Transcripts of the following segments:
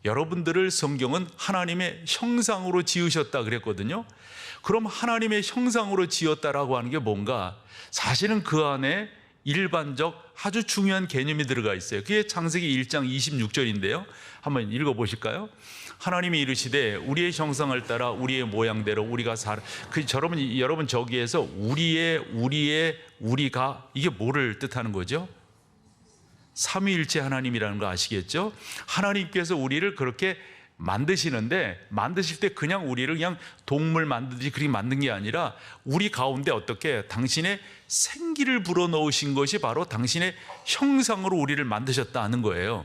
여러분들을 성경은 하나님의 형상으로 지으셨다 그랬거든요. 그럼 하나님의 형상으로 지었다라고 하는 게 뭔가? 사실은 그 안에 일반적 아주 중요한 개념이 들어가 있어요. 그게 창세기 1장 26절인데요. 한번 읽어보실까요? 하나님이 이르시되 우리의 형상을 따라 우리의 모양대로 우리가 살아. 여러분 저기에서 우리가 이게 뭐를 뜻하는 거죠? 삼위일체 하나님이라는 거 아시겠죠? 하나님께서 우리를 그렇게 만드시는데, 만드실 때 그냥 우리를 그냥 동물 만드듯이 그렇게 만든 게 아니라 우리 가운데 어떻게 당신의 생기를 불어넣으신 것이 바로 당신의 형상으로 우리를 만드셨다는 거예요.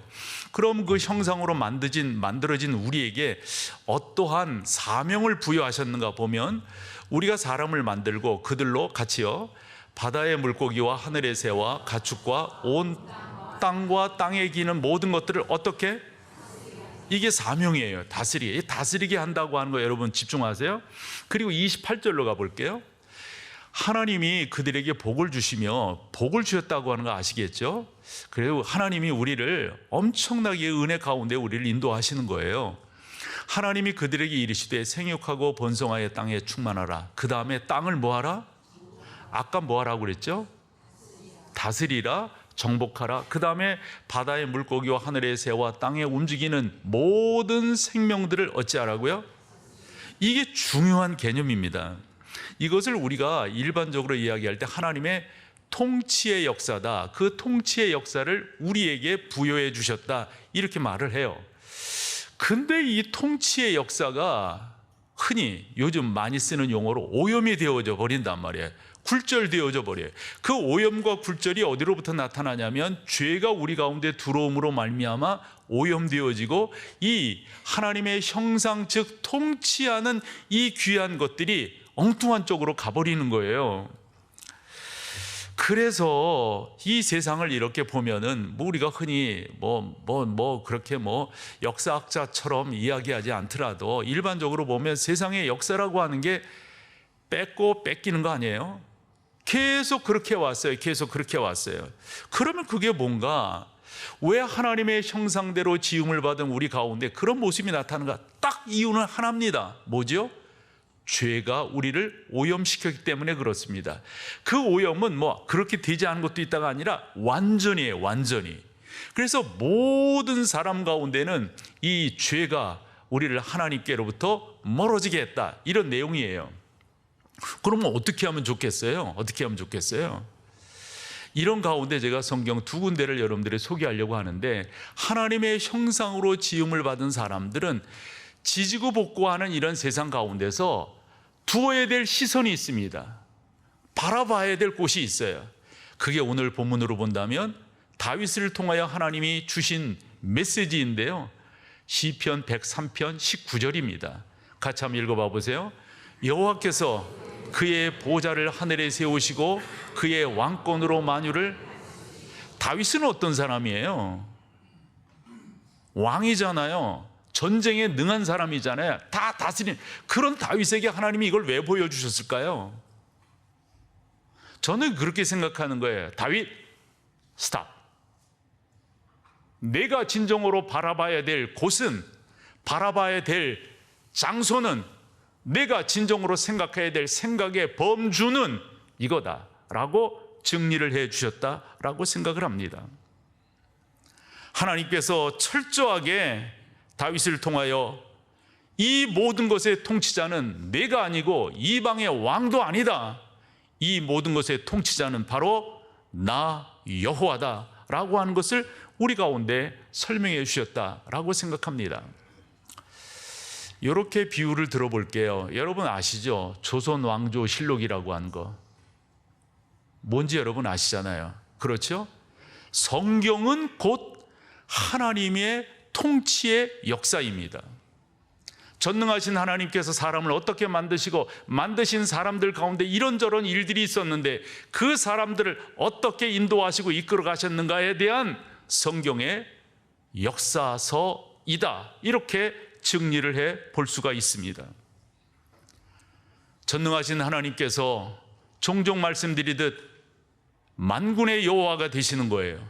그럼 그 형상으로 만들어진 우리에게 어떠한 사명을 부여하셨는가 보면, 우리가 사람을 만들고 그들로 같이요 바다의 물고기와 하늘의 새와 가축과 온 땅과 땅에 기는 모든 것들을 어떻게? 이게 사명이에요. 다스리게 한다고 하는 거 여러분 집중하세요. 그리고 28절로 가볼게요. 하나님이 그들에게 복을 주시며 복을 주셨다고 하는 거 아시겠죠? 그리고 하나님이 우리를 엄청나게 은혜 가운데 우리를 인도하시는 거예요. 하나님이 그들에게 이르시되 생육하고 번성하여 땅에 충만하라. 그 다음에 땅을 뭐하라? 아까 뭐하라고 그랬죠? 다스리라, 정복하라. 그 다음에 바다의 물고기와 하늘의 새와 땅에 움직이는 모든 생명들을 어찌하라고요? 이게 중요한 개념입니다. 이것을 우리가 일반적으로 이야기할 때 하나님의 통치의 역사다, 그 통치의 역사를 우리에게 부여해 주셨다, 이렇게 말을 해요. 근데 이 통치의 역사가 흔히 요즘 많이 쓰는 용어로 오염이 되어져 버린단 말이에요. 굴절되어져 버려요. 그 오염과 굴절이 어디로부터 나타나냐면 죄가 우리 가운데 들어옴으로 말미암아 오염되어지고, 이 하나님의 형상 즉 통치하는 이 귀한 것들이 엉뚱한 쪽으로 가버리는 거예요. 그래서 이 세상을 이렇게 보면은 우리가 흔히 그렇게 역사학자처럼 이야기하지 않더라도 일반적으로 보면 세상의 역사라고 하는 게 뺏고 뺏기는 거 아니에요? 계속 그렇게 왔어요. 그러면 그게 뭔가? 왜 하나님의 형상대로 지음을 받은 우리 가운데 그런 모습이 나타나는가? 딱 이유는 하나입니다. 뭐죠? 죄가 우리를 오염시켰기 때문에 그렇습니다. 그 오염은 그렇게 되지 않은 것도 있다가 아니라 완전히에요. 완전히. 그래서 모든 사람 가운데는 이 죄가 우리를 하나님께로부터 멀어지게 했다, 이런 내용이에요. 그러면 어떻게 하면 좋겠어요? 이런 가운데 제가 성경 두 군데를 여러분들이 소개하려고 하는데, 하나님의 형상으로 지음을 받은 사람들은 지지고 볶고하는 이런 세상 가운데서 두어야 될 시선이 있습니다. 바라봐야 될 곳이 있어요. 그게 오늘 본문으로 본다면 다윗을 통하여 하나님이 주신 메시지인데요, 시편 103편 19절입니다. 같이 한번 읽어봐 보세요. 여호와께서 그의 보좌를 하늘에 세우시고 그의 왕권으로 만유를. 다윗은 어떤 사람이에요? 왕이잖아요. 전쟁에 능한 사람이잖아요. 다 다스린 그런 다윗에게 하나님이 이걸 왜 보여주셨을까요? 저는 그렇게 생각하는 거예요. 다윗, 스탑. 내가 진정으로 바라봐야 될 곳은, 바라봐야 될 장소는, 내가 진정으로 생각해야 될 생각의 범주는 이거다라고 정리를 해 주셨다라고 생각을 합니다. 하나님께서 철저하게 다윗을 통하여 이 모든 것의 통치자는 내가 아니고 이방의 왕도 아니다, 이 모든 것의 통치자는 바로 나 여호와다라고 하는 것을 우리 가운데 설명해 주셨다라고 생각합니다. 이렇게 비유를 들어볼게요. 여러분 아시죠? 조선왕조실록이라고 하는 거 뭔지 여러분 아시잖아요. 그렇죠? 성경은 곧 하나님의 통치의 역사입니다. 전능하신 하나님께서 사람을 어떻게 만드시고, 만드신 사람들 가운데 이런저런 일들이 있었는데 그 사람들을 어떻게 인도하시고 이끌어 가셨는가에 대한 성경의 역사서이다, 이렇게 정리를 해 볼 수가 있습니다. 전능하신 하나님께서 종종 말씀드리듯 만군의 여호와가 되시는 거예요.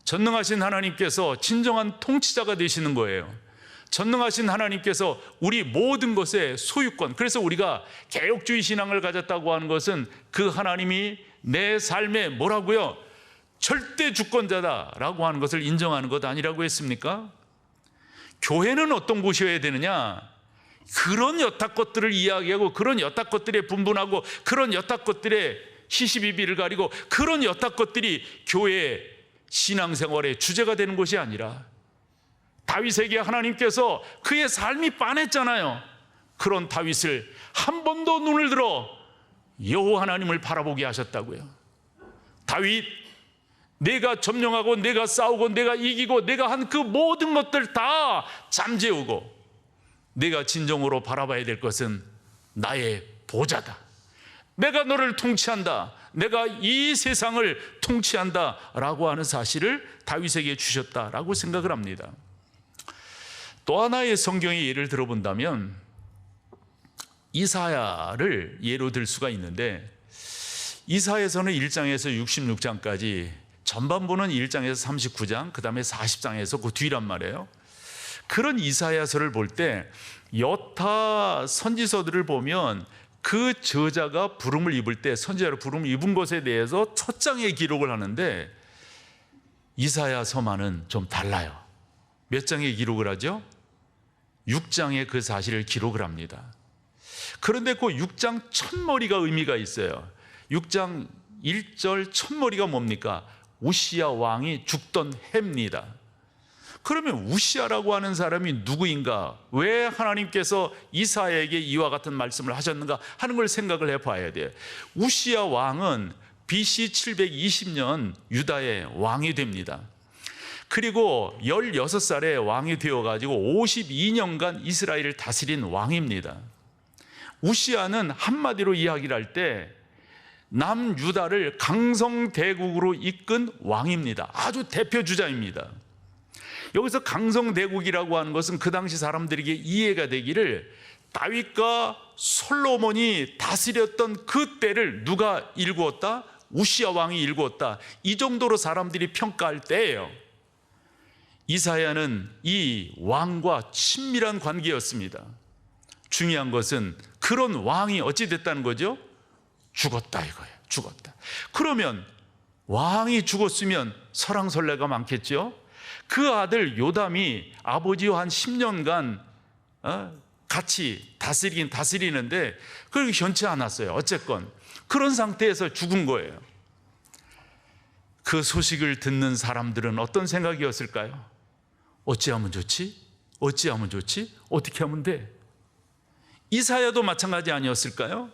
전능하신 하나님께서 진정한 통치자가 되시는 거예요. 전능하신 하나님께서 우리 모든 것의 소유권, 그래서 우리가 개혁주의 신앙을 가졌다고 하는 것은 그 하나님이 내 삶에 뭐라고요? 절대 주권자다라고 하는 것을 인정하는 것 아니라고 했습니까? 교회는 어떤 곳이어야 되느냐? 그런 여타 것들을 이야기하고, 그런 여타 것들에 분분하고, 그런 여타 것들에 시시비비를 가리고, 그런 여타 것들이 교회의 신앙생활의 주제가 되는 것이 아니라, 다윗에게 하나님께서 그의 삶이 빤했잖아요. 그런 다윗을 한 번도 눈을 들어 여호와 하나님을 바라보게 하셨다고요. 다윗, 내가 점령하고 내가 싸우고 내가 이기고 내가 한 그 모든 것들 다 잠재우고 내가 진정으로 바라봐야 될 것은 나의 보좌다. 내가 너를 통치한다. 내가 이 세상을 통치한다 라고 하는 사실을 다윗에게 주셨다라고 생각을 합니다. 또 하나의 성경의 예를 들어본다면 이사야를 예로 들 수가 있는데, 이사야서는 1장에서 66장까지 전반부는 1장에서 39장, 그 다음에 40장에서 그 뒤란 말이에요. 그런 이사야서를 볼 때 여타 선지서들을 보면 그 저자가 부름을 입을 때, 선지자로 부름을 입은 것에 대해서 첫 장에 기록을 하는데, 이사야서만은 좀 달라요. 몇 장에 기록을 하죠? 6장에 그 사실을 기록을 합니다. 그런데 그 6장 첫머리가 의미가 있어요. 6장 1절 첫머리가 뭡니까? 우시야 왕이 죽던 해입니다. 그러면 우시야라고 하는 사람이 누구인가? 왜 하나님께서 이사야에게 이와 같은 말씀을 하셨는가 하는 걸 생각을 해봐야 돼요. 우시야 왕은 BC 720년 유다의 왕이 됩니다. 그리고 16살에 왕이 되어가지고 52년간 이스라엘을 다스린 왕입니다. 우시야는 한마디로 이야기를 할 때 남유다를 강성대국으로 이끈 왕입니다. 아주 대표주자입니다. 여기서 강성대국이라고 하는 것은 그 당시 사람들에게 이해가 되기를, 다윗과 솔로몬이 다스렸던 그 때를 누가 일구었다? 우시야 왕이 일구었다. 이 정도로 사람들이 평가할 때예요. 이사야는 이 왕과 친밀한 관계였습니다. 중요한 것은 그런 왕이 어찌 됐다는 거죠? 죽었다 이거예요. 죽었다. 그러면 왕이 죽었으면 설왕설래가 많겠죠. 그 아들 요담이 아버지와 한 10년간 같이 다스리는데 그렇게 현치 않았어요. 어쨌건 그런 상태에서 죽은 거예요. 그 소식을 듣는 사람들은 어떤 생각이었을까요? 어찌하면 좋지? 어찌하면 좋지? 어떻게 하면 돼? 이사야도 마찬가지 아니었을까요?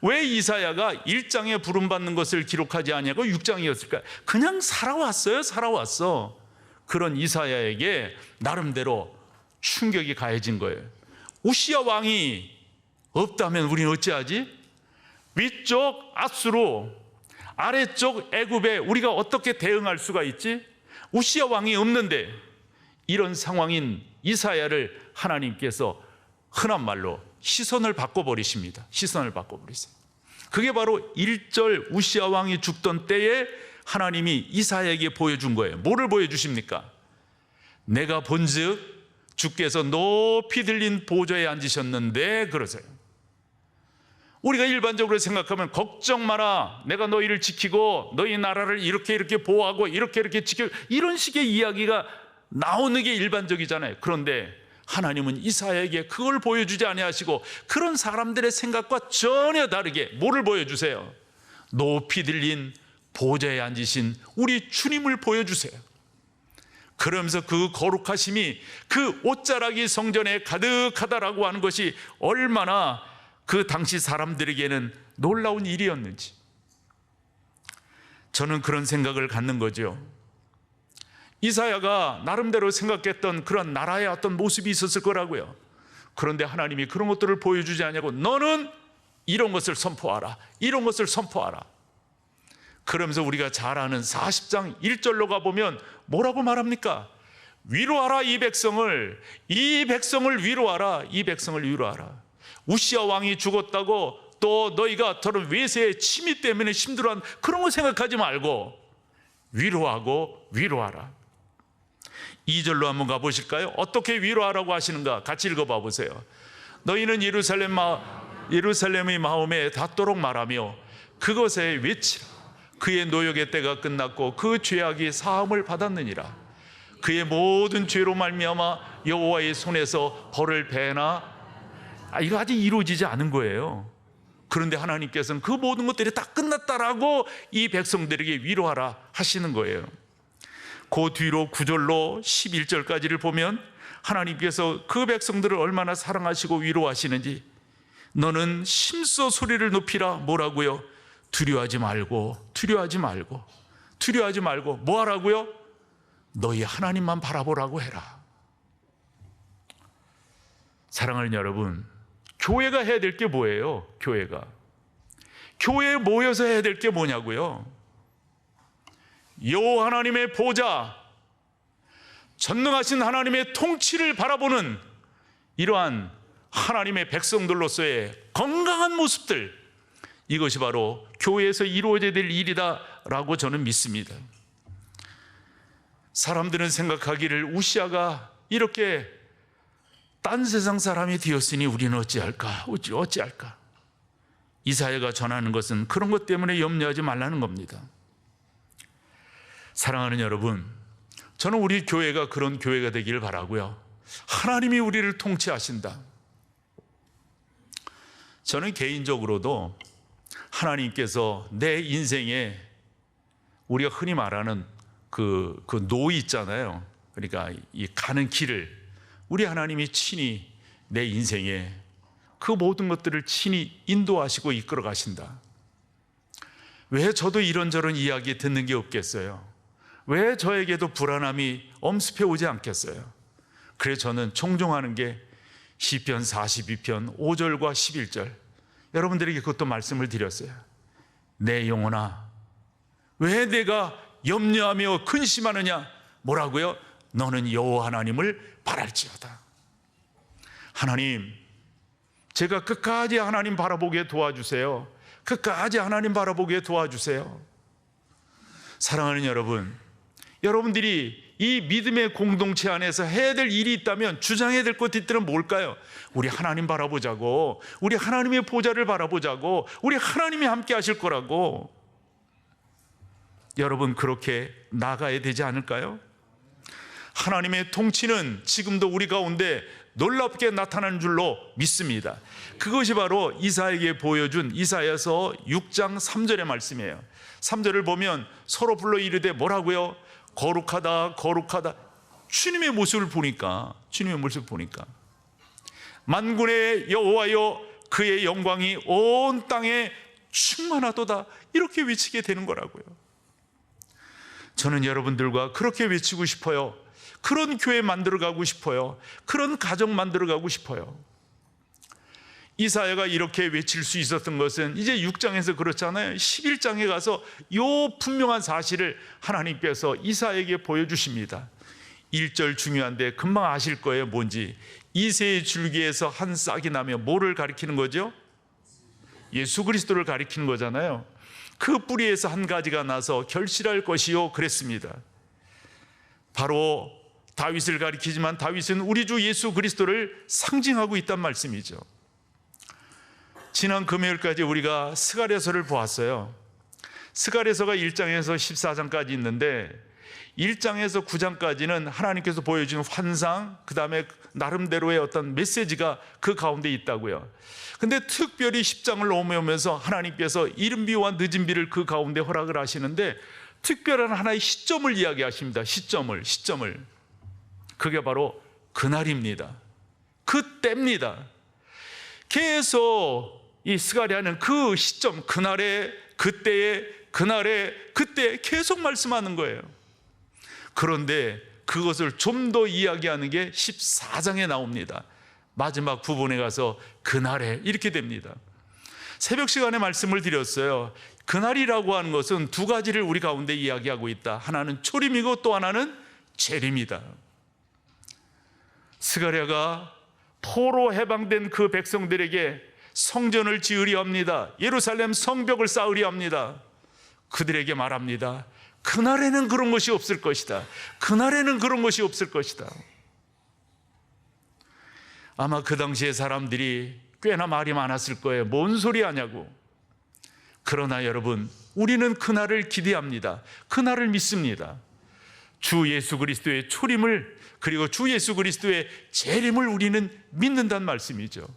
왜 이사야가 1장에 부름받는 것을 기록하지 않냐고 6장이었을까요? 그냥 살아왔어요. 살아왔어. 그런 이사야에게 나름대로 충격이 가해진 거예요. 우시야 왕이 없다면 우리는 어찌하지? 위쪽 아수르, 아래쪽 애굽에 우리가 어떻게 대응할 수가 있지? 우시야 왕이 없는데 이런 상황인 이사야를 하나님께서 흔한 말로 시선을 바꿔버리십니다. 시선을 바꿔버리세요. 그게 바로 1절 우시야 왕이 죽던 때에 하나님이 이사야에게 보여준 거예요. 뭐를 보여주십니까? 내가 본즉 주께서 높이 들린 보좌에 앉으셨는데 그러세요. 우리가 일반적으로 생각하면 걱정 마라, 내가 너희를 지키고 너희 나라를 이렇게 보호하고 이렇게 지켜, 이런 식의 이야기가 나오는 게 일반적이잖아요. 그런데 하나님은 이사야에게 그걸 보여주지 아니하시고 그런 사람들의 생각과 전혀 다르게 뭐를 보여주세요? 높이 들린 보좌에 앉으신 우리 주님을 보여주세요. 그러면서 그 거룩하심이 그 옷자락이 성전에 가득하다라고 하는 것이 얼마나 그 당시 사람들에게는 놀라운 일이었는지 저는 그런 생각을 갖는 거죠. 이사야가 나름대로 생각했던 그런 나라의 어떤 모습이 있었을 거라고요. 그런데 하나님이 그런 것들을 보여주지 않냐고, 너는 이런 것을 선포하라, 이런 것을 선포하라. 그러면서 우리가 잘 아는 40장 1절로 가보면 뭐라고 말합니까? 위로하라 이 백성을 위로하라, 이 백성을 위로하라. 우시야 왕이 죽었다고 또 너희가 저런 외세의 침입 때문에 힘들어한 그런 거 생각하지 말고 위로하고 위로하라. 2절로 한번 가보실까요? 어떻게 위로하라고 하시는가? 같이 읽어봐 보세요. 너희는 예루살렘의 마음에 닿도록 말하며 그것에 외치라. 그의 노역의 때가 끝났고 그 죄악이 사함을 받았느니라. 그의 모든 죄로 말미암아 여호와의 손에서 벌을 베나. 이거 아직 이루어지지 않은 거예요. 그런데 하나님께서는 그 모든 것들이 다 끝났다라고 이 백성들에게 위로하라 하시는 거예요. 그 뒤로 9절로 11절까지를 보면 하나님께서 그 백성들을 얼마나 사랑하시고 위로하시는지, 너는 힘써 소리를 높이라. 뭐라고요? 두려워하지 말고 뭐 하라고요? 너희 하나님만 바라보라고 해라. 사랑하는 여러분, 교회가 해야 될 게 뭐예요? 교회에 모여서 해야 될 게 뭐냐고요? 여호와 하나님의 보좌, 전능하신 하나님의 통치를 바라보는 이러한 하나님의 백성들로서의 건강한 모습들, 이것이 바로 교회에서 이루어져야 될 일이다라고 저는 믿습니다. 사람들은 생각하기를 우시아가 이렇게 딴 세상 사람이 되었으니 우리는 어찌할까? 이사야가 전하는 것은 그런 것 때문에 염려하지 말라는 겁니다. 사랑하는 여러분, 저는 우리 교회가 그런 교회가 되기를 바라고요. 하나님이 우리를 통치하신다. 저는 개인적으로도 하나님께서 내 인생에 우리가 흔히 말하는 그 노이 있잖아요. 그러니까 이 가는 길을 우리 하나님이 친히 내 인생에 그 모든 것들을 친히 인도하시고 이끌어 가신다. 왜 저도 이런저런 이야기 듣는 게 없겠어요? 왜 저에게도 불안함이 엄습해 오지 않겠어요? 그래서 저는 총종하는 게 시편 42편 5절과 11절, 여러분들에게 그것도 말씀을 드렸어요. 내 영혼아, 왜 내가 염려하며 근심하느냐? 뭐라고요? 너는 여호와 하나님을 바랄지어다. 하나님, 제가 끝까지 하나님 바라보게 도와주세요. 끝까지 하나님 바라보게 도와주세요. 사랑하는 여러분, 여러분들이 이 믿음의 공동체 안에서 해야 될 일이 있다면, 주장해야 될 것들은 뭘까요? 우리 하나님 바라보자고, 우리 하나님의 보좌를 바라보자고, 우리 하나님이 함께 하실 거라고. 여러분, 그렇게 나가야 되지 않을까요? 하나님의 통치는 지금도 우리 가운데 놀랍게 나타나는 줄로 믿습니다. 그것이 바로 이사야에게 보여준 이사야서 6장 3절의 말씀이에요. 3절을 보면 서로 불러 이르되 뭐라고요? 거룩하다 거룩하다. 주님의 모습을 보니까 만군의 여호와여, 그의 영광이 온 땅에 충만하도다, 이렇게 외치게 되는 거라고요. 저는 여러분들과 그렇게 외치고 싶어요. 그런 교회 만들어가고 싶어요. 그런 가정 만들어가고 싶어요. 이사야가 이렇게 외칠 수 있었던 것은 이제 6장에서 그렇잖아요. 11장에 가서 이 분명한 사실을 하나님께서 이사야에게 보여주십니다. 1절 중요한데 금방 아실 거예요. 뭔지. 이새의 줄기에서 한 싹이 나며 뭐를 가리키는 거죠? 예수 그리스도를 가리키는 거잖아요. 그 뿌리에서 한 가지가 나서 결실할 것이요 그랬습니다. 바로 다윗을 가리키지만 다윗은 우리 주 예수 그리스도를 상징하고 있단 말씀이죠. 지난 금요일까지 우리가 스가랴서를 보았어요. 스가랴서가 1장에서 14장까지 있는데 1장에서 9장까지는 하나님께서 보여준 환상, 그 다음에 나름대로의 어떤 메시지가 그 가운데 있다고요. 근데 특별히 10장을 넘어오면서 하나님께서 이른 비와 늦은 비를 그 가운데 허락을 하시는데 특별한 하나의 시점을 이야기하십니다. 시점을. 그게 바로 그날입니다. 그때입니다. 계속 이 스가랴는 그 시점, 그날에, 그때에 계속 말씀하는 거예요. 그런데 그것을 좀 더 이야기하는 게 14장에 나옵니다. 마지막 부분에 가서 그날에 이렇게 됩니다. 새벽 시간에 말씀을 드렸어요. 그날이라고 하는 것은 두 가지를 우리 가운데 이야기하고 있다. 하나는 초림이고 또 하나는 재림이다. 스가랴가 포로 해방된 그 백성들에게 성전을 지으려 합니다. 예루살렘 성벽을 쌓으려 합니다. 그들에게 말합니다. 그날에는 그런 것이 없을 것이다. 그날에는 그런 것이 없을 것이다. 아마 그 당시에 사람들이 꽤나 말이 많았을 거예요. 뭔 소리 하냐고. 그러나 여러분, 우리는 그날을 기대합니다. 그날을 믿습니다. 주 예수 그리스도의 초림을, 그리고 주 예수 그리스도의 재림을 우리는 믿는다는 말씀이죠.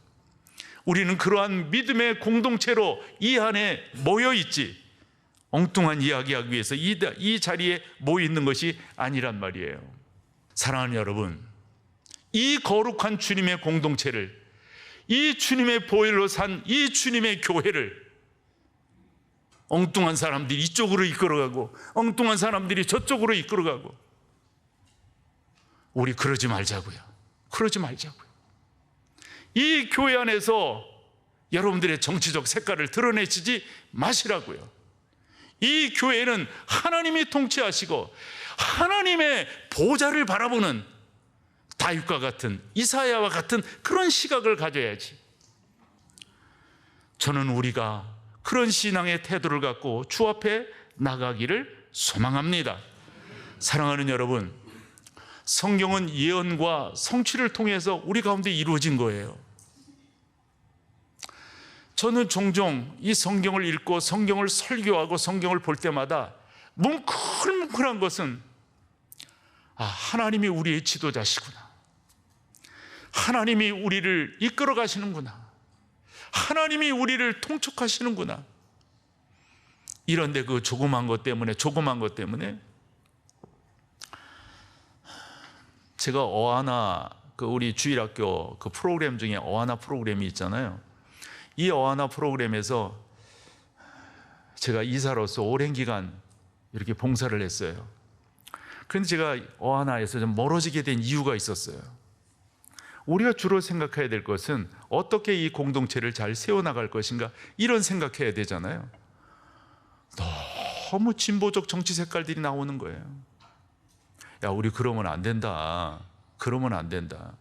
우리는 그러한 믿음의 공동체로 이 안에 모여 있지, 엉뚱한 이야기하기 위해서 이 자리에 모여 있는 것이 아니란 말이에요. 사랑하는 여러분, 이 거룩한 주님의 공동체를, 이 주님의 보혈로 산 이 주님의 교회를 엉뚱한 사람들이 이쪽으로 이끌어가고 엉뚱한 사람들이 저쪽으로 이끌어가고, 우리 그러지 말자고요. 그러지 말자고요. 이 교회 안에서 여러분들의 정치적 색깔을 드러내시지 마시라고요. 이 교회는 하나님이 통치하시고 하나님의 보좌를 바라보는 다윗과 같은, 이사야와 같은 그런 시각을 가져야지. 저는 우리가 그런 신앙의 태도를 갖고 주 앞에 나가기를 소망합니다. 사랑하는 여러분, 성경은 예언과 성취를 통해서 우리 가운데 이루어진 거예요. 저는 종종 이 성경을 읽고 성경을 설교하고 성경을 볼 때마다 뭉클뭉클한 것은, 하나님이 우리의 지도자시구나. 하나님이 우리를 이끌어 가시는구나. 하나님이 우리를 통촉하시는구나. 이런데 그 조그만 것 때문에 제가 어하나, 우리 주일학교 그 프로그램 중에 어하나 프로그램이 있잖아요. 이 어하나 프로그램에서 제가 이사로서 오랜 기간 이렇게 봉사를 했어요. 그런데 제가 어하나에서 좀 멀어지게 된 이유가 있었어요. 우리가 주로 생각해야 될 것은 어떻게 이 공동체를 잘 세워나갈 것인가, 이런 생각해야 되잖아요. 너무 진보적 정치 색깔들이 나오는 거예요. 야, 우리 그러면 안 된다. 그러면 안 된다.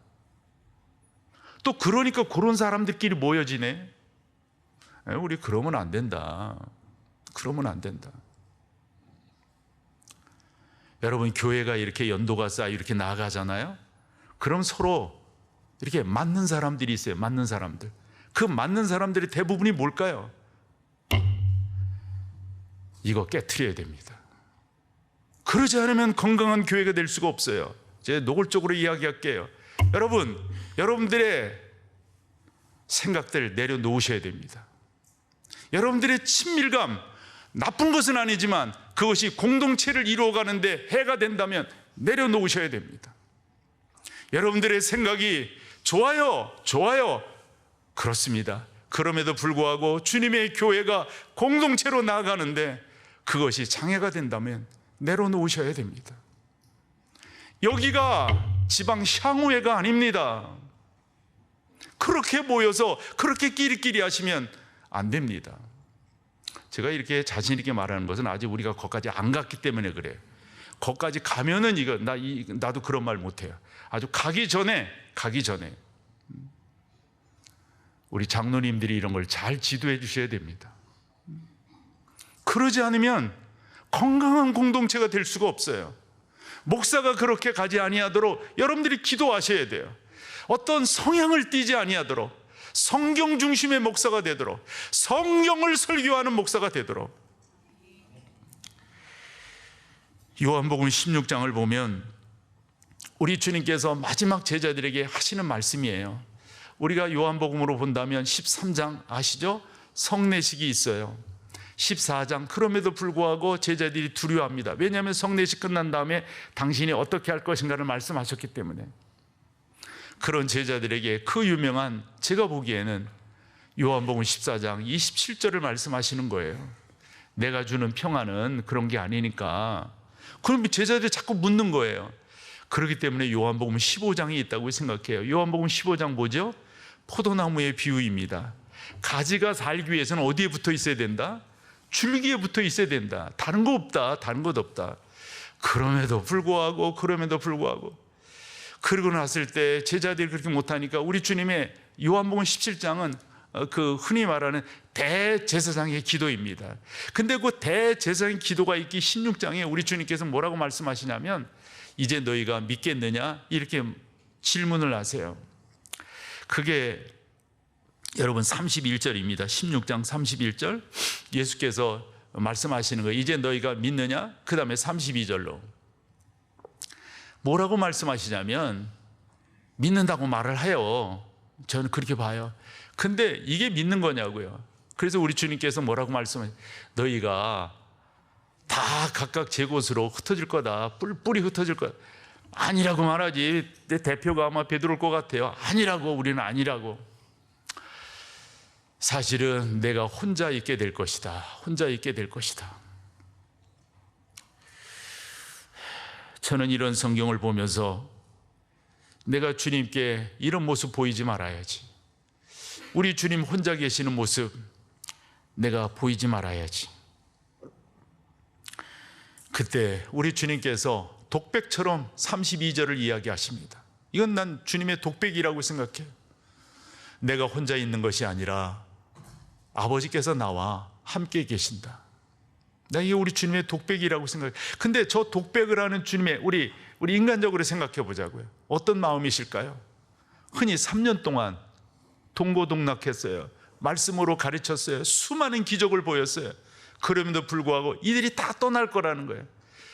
또 그러니까 그런 사람들끼리 모여지네. 우리 그러면 안 된다. 그러면 안 된다. 여러분, 교회가 이렇게 연도가 쌓여 이렇게 나아가잖아요. 그럼 서로 이렇게 맞는 사람들이 있어요. 맞는 사람들. 그 맞는 사람들의 대부분이 뭘까요? 이거 깨트려야 됩니다. 그러지 않으면 건강한 교회가 될 수가 없어요. 제가 노골적으로 이야기할게요. 여러분, 여러분들의 생각들 내려놓으셔야 됩니다. 여러분들의 친밀감, 나쁜 것은 아니지만 그것이 공동체를 이루어가는데 해가 된다면 내려놓으셔야 됩니다. 여러분들의 생각이 좋아요, 그렇습니다. 그럼에도 불구하고 주님의 교회가 공동체로 나아가는데 그것이 장애가 된다면 내려놓으셔야 됩니다. 여기가 지방 향후회가 아닙니다. 그렇게 모여서 그렇게 끼리끼리 하시면 안 됩니다. 제가 이렇게 자신 있게 말하는 것은 아직 우리가 거기까지 안 갔기 때문에 그래요. 거기까지 가면은 나도 그런 말 못해요. 아주 가기 전에 우리 장로님들이 이런 걸 잘 지도해 주셔야 됩니다. 그러지 않으면 건강한 공동체가 될 수가 없어요. 목사가 그렇게 가지 아니하도록 여러분들이 기도하셔야 돼요. 어떤 성향을 띠지 아니하도록 성경 중심의 목사가 되도록, 성경을 설교하는 목사가 되도록. 요한복음 16장을 보면 우리 주님께서 마지막 제자들에게 하시는 말씀이에요. 우리가 요한복음으로 본다면 13장 아시죠? 성례식이 있어요. 14장, 그럼에도 불구하고 제자들이 두려워합니다. 왜냐하면 성례식 끝난 다음에 당신이 어떻게 할 것인가를 말씀하셨기 때문에. 그런 제자들에게 그 유명한, 제가 보기에는 요한복음 14장 27절을 말씀하시는 거예요. 내가 주는 평안은 그런 게 아니니까. 그럼 제자들이 자꾸 묻는 거예요. 그렇기 때문에 요한복음 15장이 있다고 생각해요. 요한복음 15장 뭐죠? 포도나무의 비유입니다. 가지가 살기 위해서는 어디에 붙어 있어야 된다? 줄기에 붙어 있어야 된다. 다른 거 없다. 다른 것 없다. 그럼에도 불구하고 그러고 났을 때 제자들이 그렇게 못하니까 우리 주님의 요한복음 17장은 그 흔히 말하는 대제사장의 기도입니다. 근데 그 대제사장의 기도가 있기 16장에 우리 주님께서 뭐라고 말씀하시냐면 이제 너희가 믿겠느냐 이렇게 질문을 하세요. 그게 여러분 31절입니다. 16장 31절 예수께서 말씀하시는 거예요. 이제 너희가 믿느냐? 그 다음에 32절로 뭐라고 말씀하시냐면 믿는다고 말을 해요. 저는 그렇게 봐요. 근데 이게 믿는 거냐고요. 그래서 우리 주님께서 뭐라고 말씀하세요? 너희가 다 각각 제 곳으로 흩어질 거다. 뿔뿔이 흩어질 거다. 아니라고 말하지. 내 대표가 아마 베드로일 것 같아요. 아니라고. 우리는 아니라고. 사실은 내가 혼자 있게 될 것이다. 혼자 있게 될 것이다. 저는 이런 성경을 보면서 내가 주님께 이런 모습 보이지 말아야지. 우리 주님 혼자 계시는 모습 내가 보이지 말아야지. 그때 우리 주님께서 독백처럼 32절을 이야기하십니다. 이건 난 주님의 독백이라고 생각해요. 내가 혼자 있는 것이 아니라 아버지께서 나와 함께 계신다. 나 이게 우리 주님의 독백이라고 생각해요. 근데 저 독백을 하는 주님의 우리 인간적으로 생각해 보자고요. 어떤 마음이실까요? 흔히 3년 동안 동고동락했어요. 말씀으로 가르쳤어요. 수많은 기적을 보였어요. 그럼에도 불구하고 이들이 다 떠날 거라는 거예요.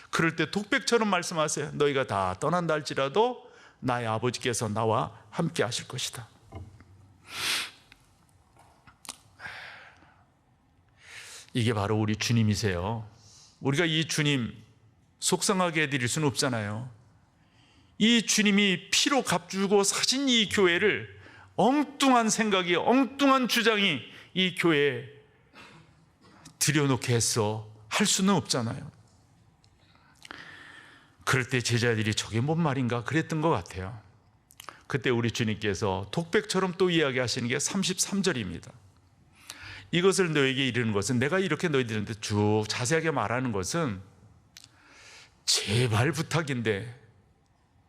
그럴 때 독백처럼 말씀하세요. 너희가 다 떠난다 할지라도 나의 아버지께서 나와 함께 하실 것이다. 이게 바로 우리 주님이세요. 우리가 이 주님 속상하게 해드릴 수는 없잖아요. 이 주님이 피로 값주고 사신 이 교회를 엉뚱한 생각이, 엉뚱한 주장이 이 교회에 들여놓게 해서 할 수는 없잖아요. 그럴 때 제자들이 저게 뭔 말인가 그랬던 것 같아요. 그때 우리 주님께서 독백처럼 또 이야기하시는 게 33절입니다. 이것을 너에게 이르는 것은, 내가 이렇게 너희들한테 쭉 자세하게 말하는 것은 제발 부탁인데,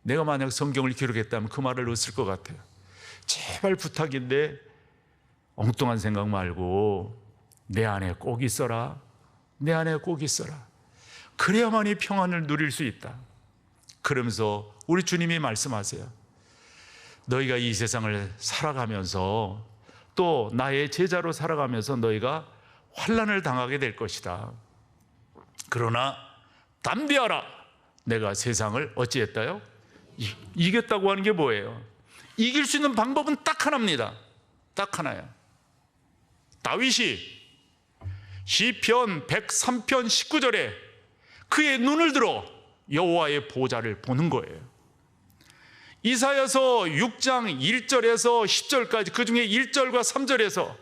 내가 만약 성경을 기록했다면 그 말을 넣었을 것 같아요. 제발 부탁인데 엉뚱한 생각 말고 내 안에 꼭 있어라. 내 안에 꼭 있어라. 그래야만이 평안을 누릴 수 있다. 그러면서 우리 주님이 말씀하세요. 너희가 이 세상을 살아가면서 또 나의 제자로 살아가면서 너희가 환난을 당하게 될 것이다. 그러나 담대하라. 내가 세상을 어찌했다요? 이겼다고 하는 게 뭐예요? 이길 수 있는 방법은 딱 하나입니다. 딱 하나야. 다윗이 시편 103편 19절에 그의 눈을 들어 여호와의 보좌를 보는 거예요. 이사야서 6장 1절에서 10절까지 그 중에 1절과 3절에서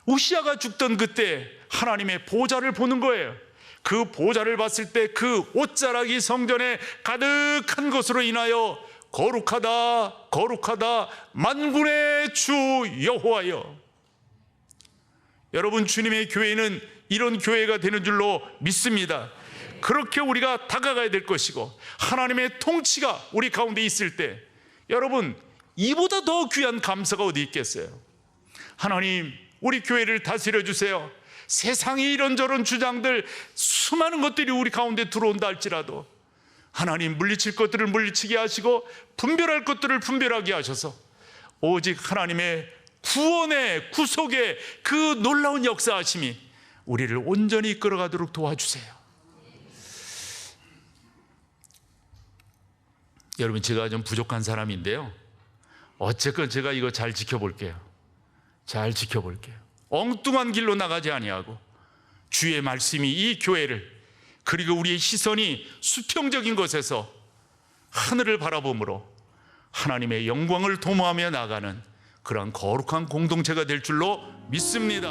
우시아가 죽던 그때 하나님의 보좌를 보는 거예요. 그 보좌를 봤을 때 그 옷자락이 성전에 가득한 것으로 인하여 거룩하다 거룩하다 만군의 주 여호와여. 여러분, 주님의 교회는 이런 교회가 되는 줄로 믿습니다. 그렇게 우리가 다가가야 될 것이고, 하나님의 통치가 우리 가운데 있을 때 여러분, 이보다 더 귀한 감사가 어디 있겠어요? 하나님, 우리 교회를 다스려 주세요. 세상의 이런저런 주장들, 수많은 것들이 우리 가운데 들어온다 할지라도 하나님, 물리칠 것들을 물리치게 하시고 분별할 것들을 분별하게 하셔서 오직 하나님의 구원의 구속의 그 놀라운 역사하심이 우리를 온전히 이끌어가도록 도와주세요. 여러분, 제가 좀 부족한 사람인데요, 어쨌건 제가 이거 잘 지켜볼게요. 잘 지켜볼게요. 엉뚱한 길로 나가지 아니하고 주의 말씀이 이 교회를, 그리고 우리의 시선이 수평적인 것에서 하늘을 바라보므로 하나님의 영광을 도모하며 나가는 그런 거룩한 공동체가 될 줄로 믿습니다.